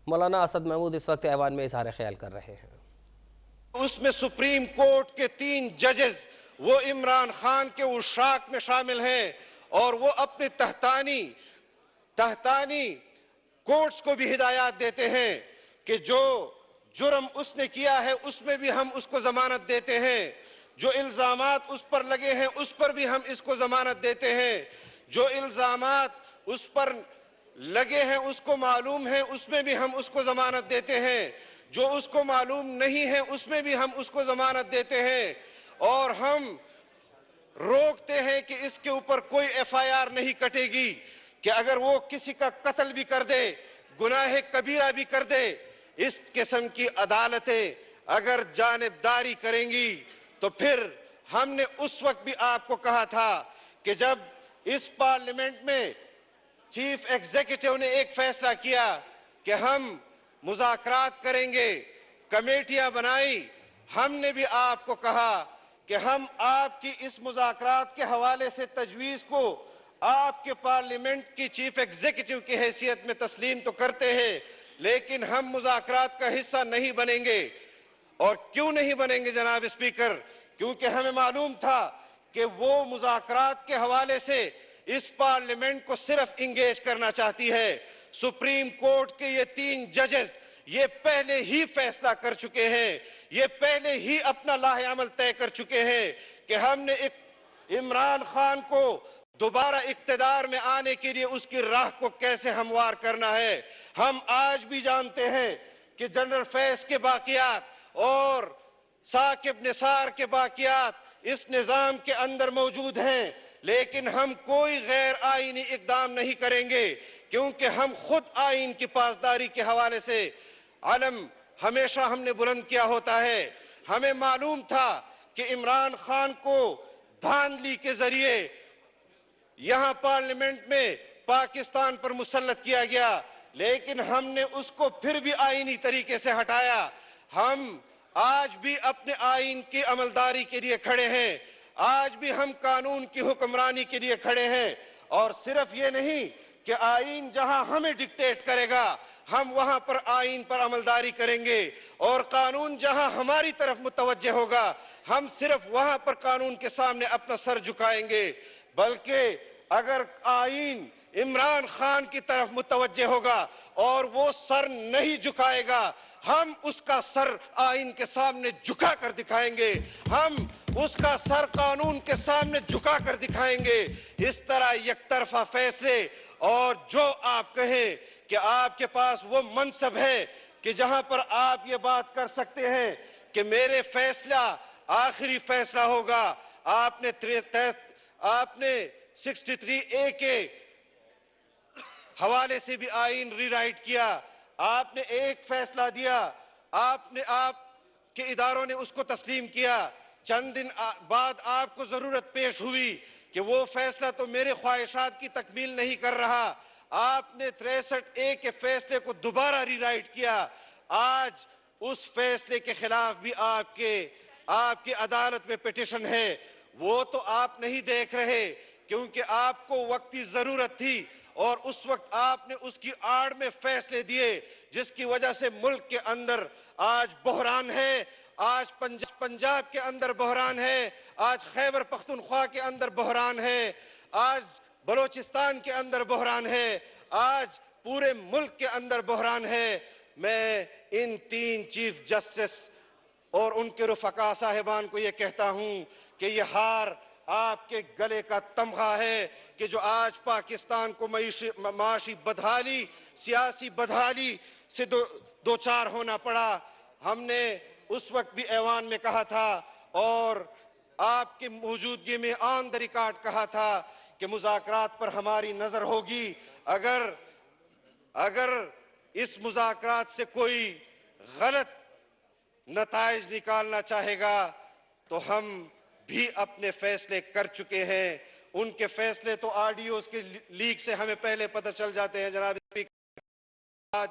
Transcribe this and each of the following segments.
मौलाना असद महमूद इस वक्त ऐवान में इजहार ख्याल कर रहे हैं। उसमें सुप्रीम कोर्ट के 3 जजेस वो इमरान खान के उशाक में शामिल हैं और वो अपने तहतानी कोर्ट्स को भी हिदायत देते हैं कि जो जुर्म उसने किया है उसमें भी हम उसको जमानत देते हैं, जो इल्जामात उस पर लगे हैं उस पर भी हम इसको जमानत देते हैं, जो इल्जामात उस पर लगे हैं उसको मालूम है उसमें भी हम उसको जमानत देते हैं, जो उसको मालूम नहीं है उसमें भी हम उसको जमानत देते हैं और हम रोकते हैं कि इसके ऊपर कोई एफआईआर नहीं कटेगी कि अगर वो किसी का कत्ल भी कर दे, गुनाह कबीरा भी कर दे। इस किस्म की अदालतें अगर जानिबदारी करेंगी तो फिर हमने उस वक्त भी आपको कहा था कि जब इस पार्लियामेंट में चीफ एग्जीक्यूटिव ने एक फैसला किया कि हम मुज़ाकरात करेंगे, कमेटियां बनाई, हमने भी आपको कहा कि हम आपकी इस मुज़ाकरात के हवाले से तजवीज़ को आपके पार्लियामेंट की चीफ एग्जीक्यूटिव की हैसियत में तस्लीम तो करते हैं, लेकिन हम मुज़ाकरात का हिस्सा नहीं बनेंगे। और क्यों नहीं बनेंगे जनाब स्पीकर? क्योंकि हमें मालूम था कि वो मुज़ाकरात के हवाले से इस पार्लियामेंट को सिर्फ इंगेज करना चाहती है। सुप्रीम कोर्ट के ये 3 जजेस ये पहले ही फैसला कर चुके हैं, ये पहले ही अपना लाहे अमल तय कर चुके हैं कि हमने एक इमरान खान को दोबारा इख्तिदार में आने के लिए उसकी राह को कैसे हमवार करना है। हम आज भी जानते हैं कि जनरल फैज के बाकियात और साकिब निसार के बाकियात इस निज़ाम के अंदर मौजूद हैं, लेकिन हम कोई गैर आईनी इकदाम नहीं करेंगे क्योंकि हम खुद आईन की पासदारी के हवाले से अलम हमेशा हमने बुलंद किया होता है। हमें मालूम था कि इमरान खान को धांधली के जरिए यहां पार्लियामेंट में पाकिस्तान पर मुसल्लत किया गया, लेकिन हमने उसको फिर भी आईनी तरीके से हटाया। हम आज भी अपने आईन की अमलदारी के लिए खड़े हैं, आज भी हम कानून की हुक्मरानी के लिए खड़े हैं और सिर्फ ये नहीं कि आईन जहां हमें डिक्टेट करेगा हम वहां पर आईन पर अमलदारी करेंगे और कानून जहां हमारी तरफ मुतवज्जे होगा हम सिर्फ वहां पर कानून के सामने अपना सर झुकाएंगे। बल्कि अगर आईन इमरान खान की तरफ मुतवज्जे होगा और वो सर नहीं झुकाएगा, हम उसका सर आईन के सामने झुका कर दिखाएंगे, हम उसका सर कानून के सामने झुका कर दिखाएंगे। इस तरह एकतरफा फैसले और जो आप कहें कि आपके पास वो मनसब है कि जहां पर आप ये बात कर सकते हैं कि मेरे फैसला आखिरी फैसला होगा। आपने 63A के हवाले से भी आईन रीराइट किया, आपने एक फैसला दिया, आपने आपके इदारों ने उसको तस्लीम किया। चंद दिन बाद आपको जरूरत पेश हुई कि वो फैसला तो मेरे ख्वाहिशात की तकमील नहीं कर रहा, आपने 63A के फैसले को दोबारा रीराइट किया। आज उस फैसले के खिलाफ भी आपकी अदालत में पिटीशन है, वो तो आप नहीं देख रहे क्योंकि आपको वक्ती जरूरत थी और उस वक्त आपने उसकी आड़ में फैसले दिए जिसकी वजह से मुल्क के अंदर आज बहरान है, आज पंजाब के अंदर बहरान है, आज खैबर पख्तूनख्वा के अंदर बहरान है, आज बलोचिस्तान के अंदर बहरान है, आज पूरे मुल्क के अंदर बहरान है। मैं इन 3 चीफ जस्टिस और उनके रुफका साहिबान को ये कहता हूं कि ये हार आपके गले का तमगा है कि जो आज पाकिस्तान को माशी बदहाली, सियासी बदहाली से दो चार होना पड़ा। हमने उस वक्त भी ऐवान में कहा था और आपकी मौजूदगी में ऑन द रिकॉर्ड कहा था कि मुज़ाकरात पर हमारी नजर होगी। अगर इस मुज़ाकरात से कोई गलत नताइज निकालना चाहेगा तो हम भी अपने फैसले कर चुके हैं। उनके फैसले तो ऑडियोज के लीक से हमें पहले पता चल जाते हैं। जनाब स्पीकर,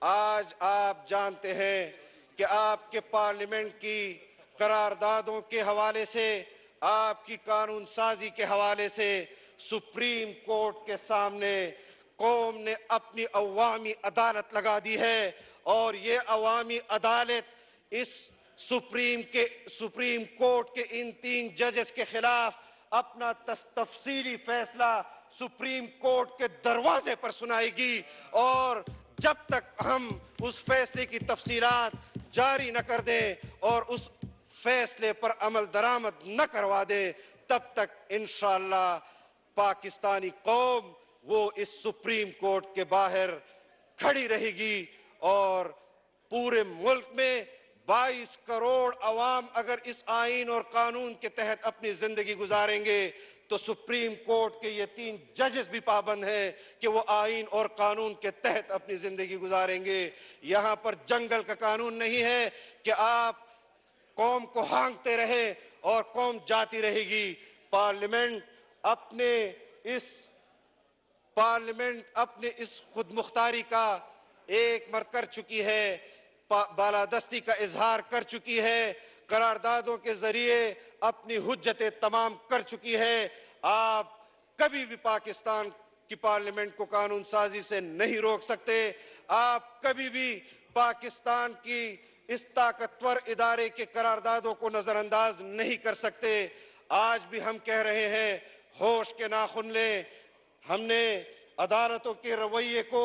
आज आप जानते हैं कि आपके पार्लियामेंट की करारदादों के हवाले से, आपकी कानून साजी के हवाले से सुप्रीम कोर्ट के सामने कौम ने अपनी अवामी अदालत लगा दी है और ये अवामी अदालत इस सुप्रीम कोर्ट के इन 3 जजेस के खिलाफ अपना तफसीली फैसला सुप्रीम कोर्ट के दरवाजे पर सुनाएगी। और जब तक हम उस फैसले की तफसीलात जारी न कर दें और उस फैसले पर अमल दरामद न करवा दें, तब तक इंशाअल्लाह पाकिस्तानी कौम वो इस सुप्रीम कोर्ट के बाहर खड़ी रहेगी। और पूरे मुल्क में 22 करोड़ अवाम अगर इस आईन और कानून के तहत अपनी जिंदगी गुजारेंगे तो सुप्रीम कोर्ट के ये 3 जजेस भी पाबंद हैं कि वो आईन और कानून के तहत अपनी जिंदगी गुजारेंगे। यहाँ पर जंगल का कानून नहीं है कि आप कौम को हाँकते रहे और कौम जाती रहेगी। पार्लियामेंट अपने इस खुदमुख्तारी का एक मर कर चुकी है, बालादस्ती का इजहार कर चुकी है, करारदादों के जरिए अपनी हुज्जतें तमाम कर चुकी है। आप कभी भी पाकिस्तान की पार्लियामेंट को कानून साजी से नहीं रोक सकते। आप कभी भी पाकिस्तान की इस ताकतवर इदारे के करारदादों को नजरअंदाज नहीं कर सकते। आज भी हम कह रहे हैं, होश के नाखून लें। हमने अदालतों के रवैये को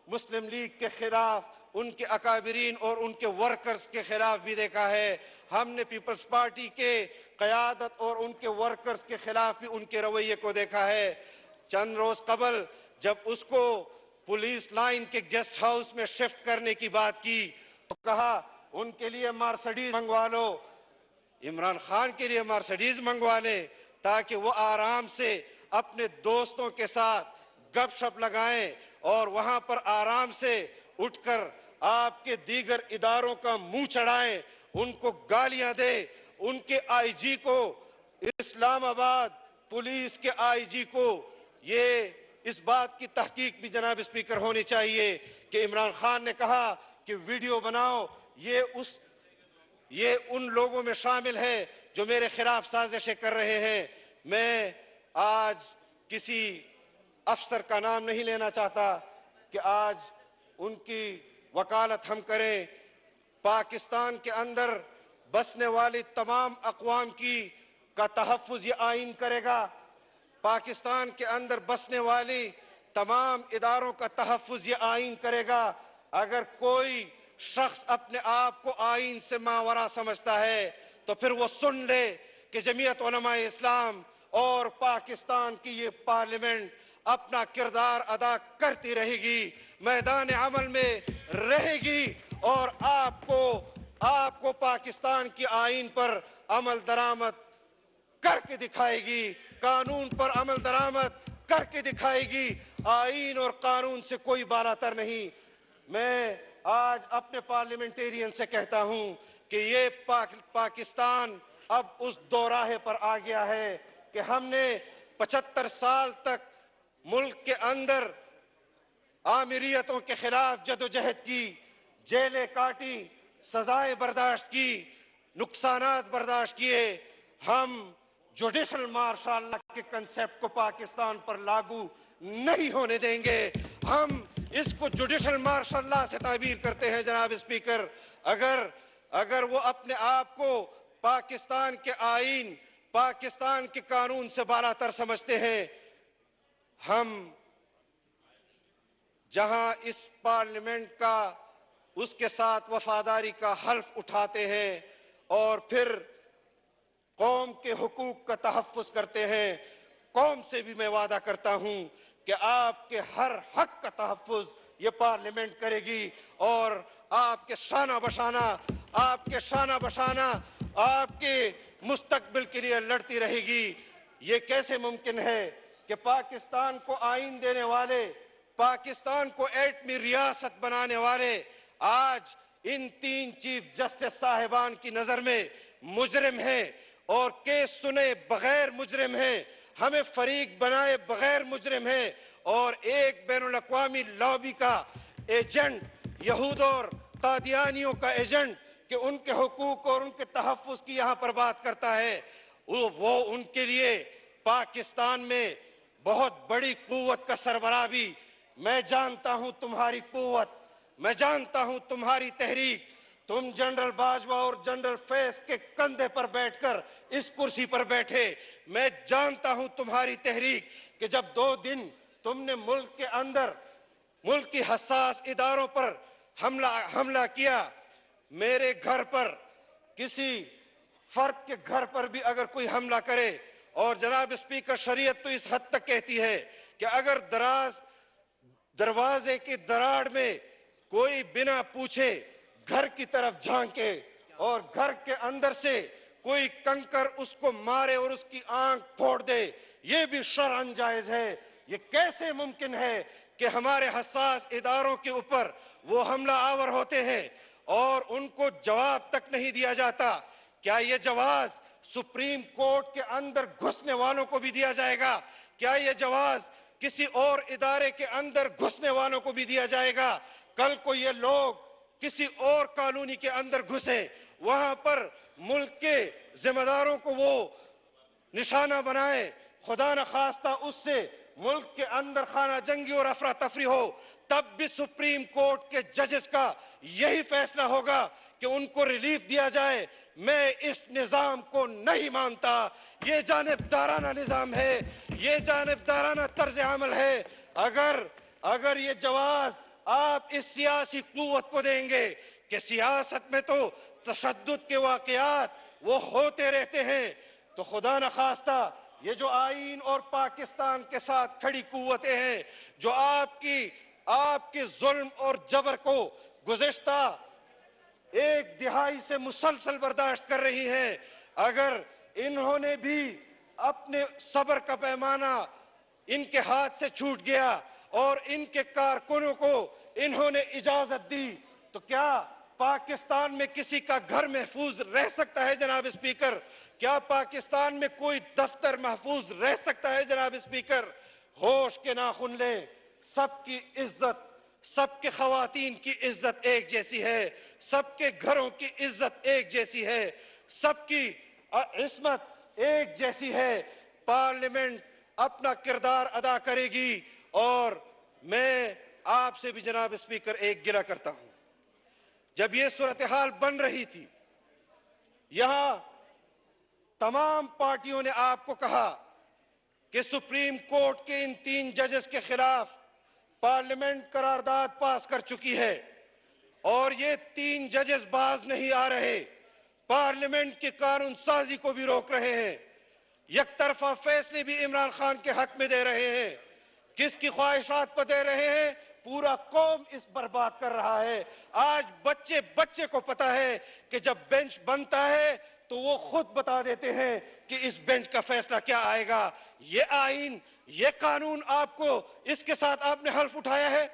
मुस्लिम लीग के खिलाफ, उनके अकाबिरीन और उनके वर्कर्स के खिलाफ भी देखा है। हमने पीपल्स पार्टी के क़यादत और उनके वर्कर्स के खिलाफ भी उनके रवैये को देखा है। चंद रोज कबल जब उसको पुलिस लाइन के गेस्ट हाउस में शिफ्ट करने की बात की तो कहा उनके लिए मर्सिडीज मंगवा लो, इमरान खान के लिए मर्सिडीज मंगवा ले ताकि वो आराम से अपने दोस्तों के साथ गपशप लगाएं और वहां पर आराम से उठकर आपके दीगर इदारों का मुंह चढ़ाएं, उनको गालियां दे। उनके आईजी को, इस्लामाबाद पुलिस के आईजी को ये इस बात की तहकीक भी जनाब स्पीकर होनी चाहिए कि इमरान खान ने कहा कि वीडियो बनाओ, ये उन लोगों में शामिल है जो मेरे खिलाफ साजिशें कर रहे हैं। मैं आज किसी अफसर का नाम नहीं लेना चाहता कि आज उनकी वकालत हम करें। पाकिस्तान के अंदर बसने वाली तमाम अक़वाम का तहफ़्फ़ुज़ ये आइन करेगा। पाकिस्तान के अंदर बसने वाली तमाम इदारों का तहफ़्फ़ुज़ ये आइन करेगा। अगर कोई शख्स अपने आप को आइन से मावरा समझता है तो फिर वो सुन ले कि जमीयत उलमा इस्लाम और पाकिस्तान की ये पार्लियामेंट अपना किरदार अदा करती रहेगी, मैदान अमल में रहेगी और आपको पाकिस्तान की आइन पर अमल दरामद करके दिखाएगी, कानून पर अमल दरामद करके दिखाएगी। आइन और कानून से कोई बालातर नहीं। मैं आज अपने पार्लियामेंटेरियन से कहता हूं कि ये पाकिस्तान अब उस दोराहे पर आ गया है कि हमने 75 साल तक मुल्क के अंदर आमिरियतों के खिलाफ जदोजहद की, जेलें काटी, सजाएं बर्दाश्त की, नुकसानात बर्दाश्त किए। हम जुडिशल मार्शल लॉ के कंसेप्ट को पाकिस्तान पर लागू नहीं होने देंगे। हम इसको जुडिशल मार्शल लॉ से ताबीर करते हैं जनाब स्पीकर। अगर वो अपने आप को पाकिस्तान के आईन, पाकिस्तान के कानून से बालातर समझते हैं, हम जहां इस पार्लियामेंट का उसके साथ वफादारी का हल्फ उठाते हैं और फिर कौम के हुकूक का तहफ़्फ़ुज़ करते हैं, कौम से भी मैं वादा करता हूं कि आपके हर हक का तहफ़्फ़ुज़ ये पार्लियामेंट करेगी और आपके शाना बशाना आपके मुस्तकबिल के लिए लड़ती रहेगी। ये कैसे मुमकिन है कि पाकिस्तान को आइन देने वाले, पाकिस्तान को एटमी रियासत बनाने वाले आज इन 3 चीफ जस्टिस साहिबान की नजर में मुजरिम हैं और केस सुने बगैर मुजरिम हैं, हमें फरीक बनाए बगैर मुजरिम हैं और एक बैनुल अक़वामी लॉबी का एजेंट, यहूद और कादियानियों का एजेंट कि उनके हुकूक और उनके तहफ़्फ़ुज़ की यहाँ पर बात करता है। वो उनके लिए पाकिस्तान में बहुत बड़ी कुव्वत का सरबराह भी मैं जानता हूं तुम्हारी कुव्वत, मैं जानता हूं तुम्हारी तहरीक। तुम जनरल बाजवा और जनरल फैज के कंधे पर बैठकर इस कुर्सी पर बैठे। मैं जानता हूं तुम्हारी तहरीक कि जब 2 दिन तुमने मुल्क के अंदर मुल्क की हसास इदारों पर हमला किया, मेरे घर पर, किसी फर्द के घर पर भी अगर कोई हमला करे, और जनाब स्पीकर शरीयत तो इस हद तक कहती है कि अगर दरवाजे की दराड़ में कोई बिना पूछे घर की तरफ झांके और घर के अंदर से कोई कंकर उसको मारे और उसकी आंख फोड़ दे, ये भी शरअन जायज है। ये कैसे मुमकिन है कि हमारे हसास इदारों के ऊपर वो हमला आवर होते हैं और उनको जवाब तक नहीं दिया जाता? क्या ये जवाब सुप्रीम कोर्ट के अंदर घुसने वालों को भी दिया जाएगा? क्या ये जवाब किसी और इदारे के अंदर घुसने वालों को भी दिया जाएगा? कल को ये लोग किसी और कॉलोनी के अंदर घुसे, वहां पर मुल्क के जिम्मेदारों को वो निशाना बनाए, खुदा न खास्ता उससे मुल्क के अंदर खाना जंगी और अफरा तफरी हो, तब भी सुप्रीम कोर्ट के जजेस का यही फैसला होगा कि उनको रिलीफ दिया जाए। मैं इस निजाम को नहीं मानता। ये जानिबदाराना निजाम है, ये जानिबदाराना तर्ज अमल है। अगर ये जवाब आप इस सियासी कुव्वत को देंगे कि सियासत में तो तशद्दुद के वाकयात वो होते रहते हैं, तो खुदा न खास्ता ये जो आईन और पाकिस्तान के साथ खड़ी कुव्वतें हैं, जो आपके जुल्म और जबर को गुज़िश्ता 1 दिहाई से मुसलसल बर्दाश्त कर रही हैं, अगर इन्होंने भी अपने सब्र का पैमाना इनके हाथ से छूट गया और इनके कारकुनों को इन्होंने इजाजत दी, तो क्या पाकिस्तान में किसी का घर महफूज रह सकता है जनाब स्पीकर? क्या पाकिस्तान में कोई दफ्तर महफूज रह सकता है जनाब स्पीकर? होश के नाखून लें। सबकी इज्जत, सबके खवातीन की इज्जत एक जैसी है, सबके घरों की इज्जत एक जैसी है, सबकी इस्मत एक जैसी है। पार्लियामेंट अपना किरदार अदा करेगी। और मैं आपसे भी जनाब स्पीकर एक गिला करता हूं, जब ये सूरत हाल बन रही थी, यहां तमाम पार्टियों ने आपको कहा कि सुप्रीम कोर्ट के इन 3 जजेस के खिलाफ पार्लियामेंट करारदाद पास कर चुकी है और ये 3 जजेस बाज नहीं आ रहे, पार्लियामेंट की कानून साजी को भी रोक रहे हैं, यकतरफा फैसले भी इमरान खान के हक में दे रहे हैं। किसकी ख्वाहिशात पर दे रहे हैं? पूरा कौम इस बर्बाद कर रहा है। आज बच्चे को पता है कि जब बेंच बनता है तो वो खुद बता देते हैं कि इस बेंच का फैसला क्या आएगा। ये आईन, ये कानून आपको, इसके साथ आपने हल्फ उठाया है?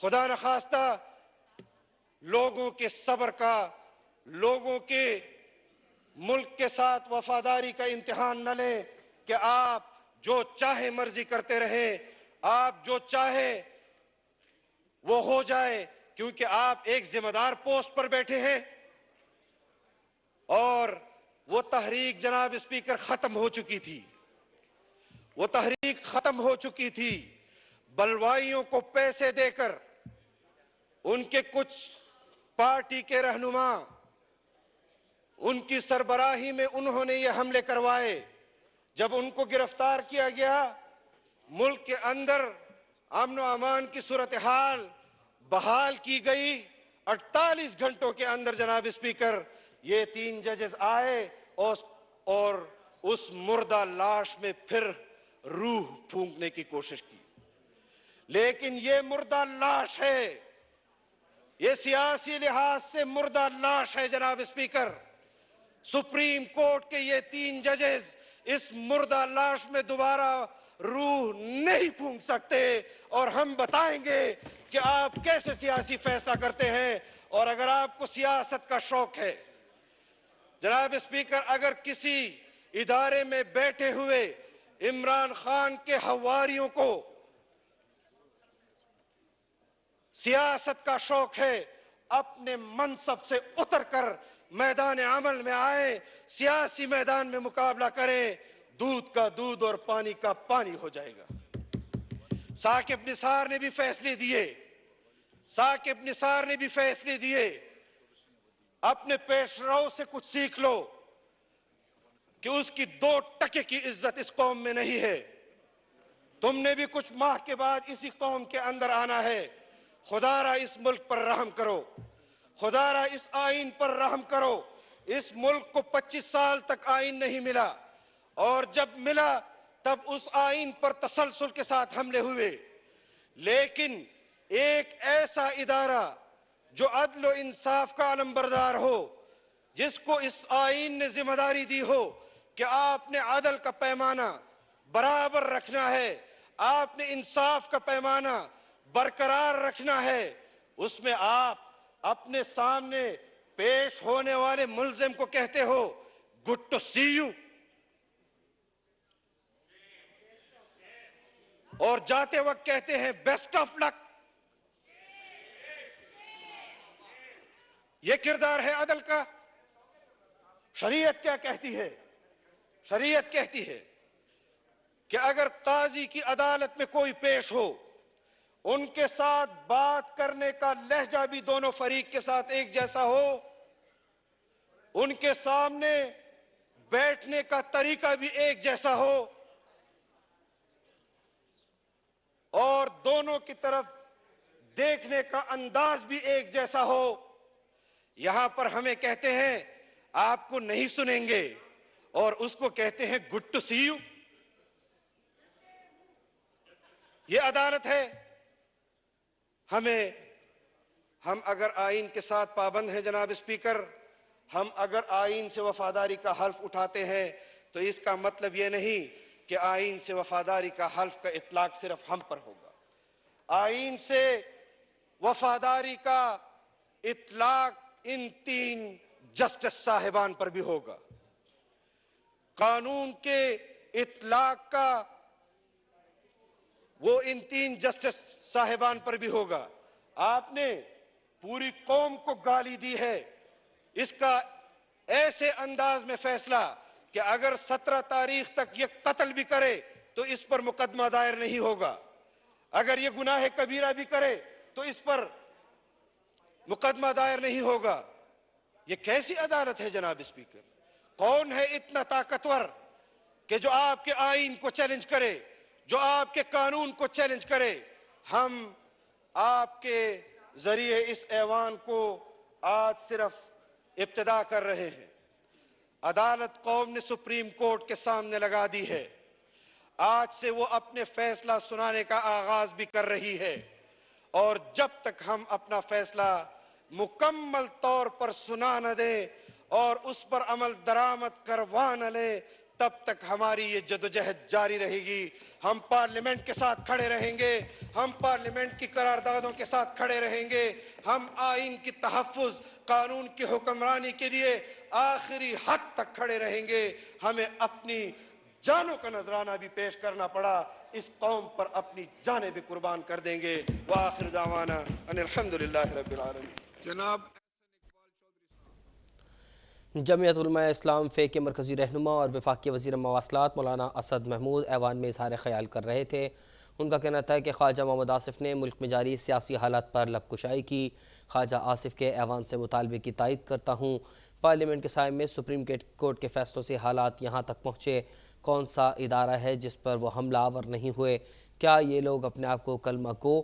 खुदा न खास्ता लोगों के सब्र का, लोगों के मुल्क के साथ वफादारी का इम्तिहान न लें कि आप जो चाहे मर्जी करते रहे, आप जो चाहे वो हो जाए, क्योंकि आप एक जिम्मेदार पोस्ट पर बैठे हैं। और वो तहरीक जनाब स्पीकर खत्म हो चुकी थी, वो तहरीक खत्म हो चुकी थी। बलवाइयों को पैसे देकर उनके कुछ पार्टी के रहनुमा, उनकी सरबराही में उन्होंने ये हमले करवाए। जब उनको गिरफ्तार किया गया, मुल्क के अंदर अमन व अमान की सूरत हाल बहाल की गई। 48 घंटों के अंदर जनाब स्पीकर ये 3 जजेस आए और उस मुर्दा लाश में फिर रूह फूंकने की कोशिश की। लेकिन ये मुर्दा लाश है, ये सियासी लिहाज से मुर्दा लाश है जनाब स्पीकर। सुप्रीम कोर्ट के ये 3 जजेस इस मुर्दा लाश में दोबारा रूह नहीं फूंक सकते। और हम बताएंगे कि आप कैसे सियासी फैसला करते हैं। और अगर आपको सियासत का शौक है जनाब स्पीकर, अगर किसी इदारे में बैठे हुए इमरान खान के हवारियों को सियासत का शौक है, अपने मनसब से उतरकर मैदान अमल में आए, सियासी मैदान में मुकाबला करें। दूध का दूध और पानी का पानी हो जाएगा। साकिब निसार ने भी फैसले दिए, साकिब निसार ने भी फैसले दिए। अपने पेशराओं से कुछ सीख लो कि उसकी 2 टके की इज्जत इस कौम में नहीं है। तुमने भी कुछ माह के बाद इसी कौम के अंदर आना है। खुदारा इस मुल्क पर रहम करो, खुदारा इस आइन पर रहम करो। इस मुल्क को 25 साल तक आइन नहीं मिला, और जब मिला तब उस आइन पर तसलसल के साथ हमले हुए। लेकिन एक ऐसा इदारा जो अदल व इंसाफ का अलमबरदार हो, जिसको इस आइन ने जिम्मेदारी दी हो कि आपने अदल का पैमाना बराबर रखना है, आपने इंसाफ का पैमाना बरकरार रखना है, उसमें आप अपने सामने पेश होने वाले मुल्जिम को कहते हो गुड टू सी यू, और जाते वक्त कहते हैं बेस्ट ऑफ लक। यह किरदार है अदल का। शरीयत क्या कहती है? शरीयत कहती है कि अगर काजी की अदालत में कोई पेश हो, उनके साथ बात करने का लहजा भी दोनों फरीक के साथ एक जैसा हो, उनके सामने बैठने का तरीका भी एक जैसा हो, और दोनों की तरफ देखने का अंदाज भी एक जैसा हो। यहां पर हमें कहते हैं आपको नहीं सुनेंगे, और उसको कहते हैं गुड टू सी यू। ये अदालत है। हम अगर आइन के साथ पाबंद हैं जनाब स्पीकर, हम अगर आइन से वफादारी का हल्फ उठाते हैं, तो इसका मतलब यह नहीं कि आइन से वफादारी का हल्फ का इतलाक सिर्फ हम पर होगा। आइन से वफादारी का इतलाक इन 3 जस्टिस साहिबान पर भी होगा। कानून के इतलाक का वो इन 3 जस्टिस साहिबान पर भी होगा। आपने पूरी कौम को गाली दी है, इसका ऐसे अंदाज में फैसला कि अगर 17 तारीख तक ये कत्ल भी करे तो इस पर मुकदमा दायर नहीं होगा, अगर ये गुनाह कबीरा भी करे तो इस पर मुकदमा दायर नहीं होगा। ये कैसी अदालत है जनाब स्पीकर? कौन है इतना ताकतवर कि जो आपके आइन को चैलेंज करे, जो आपके कानून को चैलेंज करे? हम आपके जरिए इस ऐवान को आज सिर्फ इब्तिदा कर रहे हैं। अदालत कौम ने सुप्रीम कोर्ट के सामने लगा दी है। आज से वो अपने फैसला सुनाने का आगाज भी कर रही है, और जब तक हम अपना फैसला मुकम्मल तौर पर सुना न दें और उस पर अमल दरामद करवा न ले, तब तक हमारी ये जदोजहद जारी रहेगी। हम पार्लियामेंट के साथ खड़े रहेंगे, हम पार्लियामेंट की करारदादों के साथ खड़े रहेंगे, हम आइन की तहफ़्फ़ुज़, कानून की हुक्मरानी के लिए आखिरी हद तक खड़े रहेंगे। हमें अपनी जानों का नजराना भी पेश करना पड़ा, इस कौम पर अपनी जानें भी कुर्बान कर देंगे। व आखिर दावाना अनिल हम्दुलिल्लाहि रब्बिल आलमीन। जनाब जमीयत उलमा इस्लाम फ़े के मरकज़ी रहनुमा और वफाकी वज़ीर मवासलात मौलाना असद महमूद ऐवान में इज़हार ख़याल कर रहे थे। उनका कहना था कि ख्वाजा मोहम्मद आसिफ ने मुल्क में जारी सियासी हालात पर लबकुशाई की। ख्वाजा आसिफ के ऐवान से मुतालबे की तायद करता हूँ। पार्लियामेंट के साय में सुप्रीम कोर्ट के फ़ैसलों से हालात यहाँ तक पहुँचे। कौन सा इदारा है जिस पर वो हमला आवर नहीं हुए? क्या ये लोग अपने आप को कलमा गो